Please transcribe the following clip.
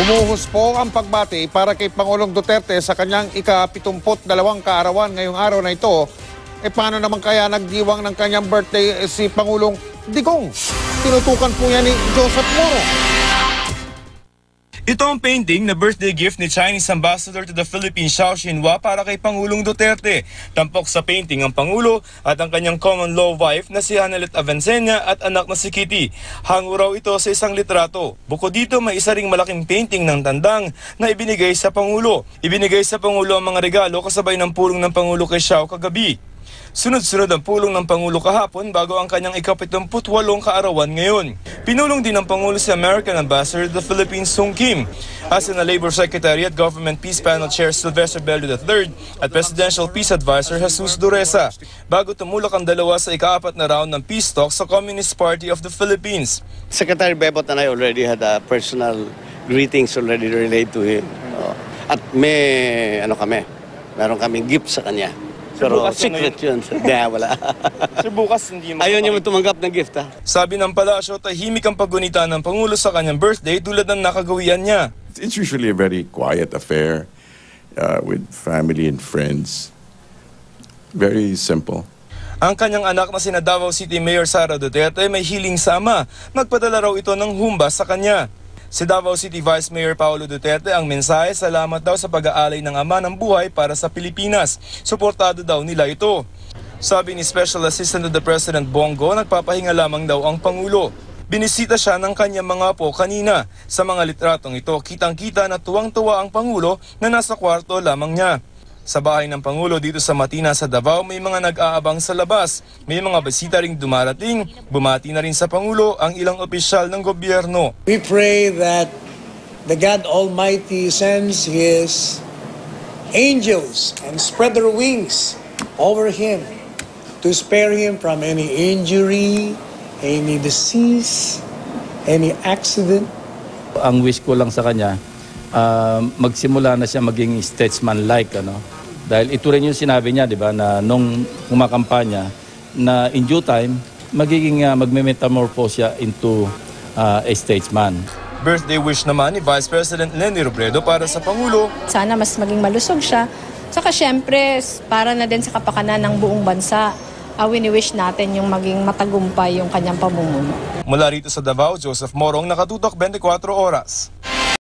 Bumuhos po ang pagbati para kay Pangulong Duterte sa kanyang ika-72 kaarawan ngayong araw na ito. Paano naman kaya nagdiwang ng kanyang birthday si Pangulong Digong? Tinutukan po yan ni Joseph Moro. Ito ang painting na birthday gift ni Chinese Ambassador to the Philippines Xiao Xinhua para kay Pangulong Duterte. Tampok sa painting ang Pangulo at ang kanyang common law wife na si Annalette Avencena at anak na si Kitty. Hango raw ito sa isang litrato. Bukod dito, may isa ring malaking painting ng tandang na ibinigay sa Pangulo. Ibinigay sa Pangulo ang mga regalo kasabay ng pulong ng Pangulo kay Xiao kagabi. Sunod-sunod ang pulong ng Pangulo kahapon bago ang kanyang ika-78 kaarawan ngayon. Pinulong din ng Pangulo si American Ambassador to the Philippines Sung Kim, as in the Labor Secretary at Government Peace Panel Chair Sylvester Bello III at Presidential Peace Advisor Jesus Dureza, bago tumulak ang dalawa sa ika-4 na round ng peace talks sa Communist Party of the Philippines. Secretary Bebot and I already had personal greetings already relayed to him. At meron kaming gift sa kanya. Pero secret yun. Wala. Sir, bukas hindi mo... Ayaw niya tumanggap ng gift, ha? Sabi ng palasyo, tahimik ang paggunita ng Pangulo sa kanyang birthday tulad ng nakagawian niya. It's usually a very quiet affair with family and friends. Very simple. Ang kanyang anak na sina Davao City Mayor Sara Duterte may hiling sa ama. Magpadala raw ito ng humbas sa kanya. Si Davao City Vice Mayor Paulo Duterte ang mensahe, salamat daw sa pag-aalay ng ama ng buhay para sa Pilipinas. Suportado daw nila ito. Sabi ni Special Assistant to the President Bongo, nagpapahinga lamang daw ang Pangulo. Binisita siya ng kanyang mga apo kanina. Sa mga litratong ito, kitang-kita na tuwang-tuwa ang Pangulo na nasa kwarto lamang niya. Sa bahay ng Pangulo dito sa Matina sa Davao, may mga nag-aabang sa labas. May mga bisita ring dumarating. Bumati na rin sa Pangulo ang ilang opisyal ng gobyerno. We pray that the God Almighty sends His angels and spread their wings over Him to spare Him from any injury, any disease, any accident. Ang wish ko lang sa kanya, magsimula na siya maging statesman-like, Dahil ito rin yung sinabi niya, di ba, na nung kumakampanya, na in due time, magme-metamorphose siya into a statesman. Birthday wish naman ni Vice President Leni Robredo para sa Pangulo. Sana mas maging malusog siya. Saka syempre, para na din sa kapakanan ng buong bansa, wini-wish natin yung maging matagumpay yung kanyang pamumuno. Mula rito sa Davao, Joseph Morong, Nakatutok 24 Oras.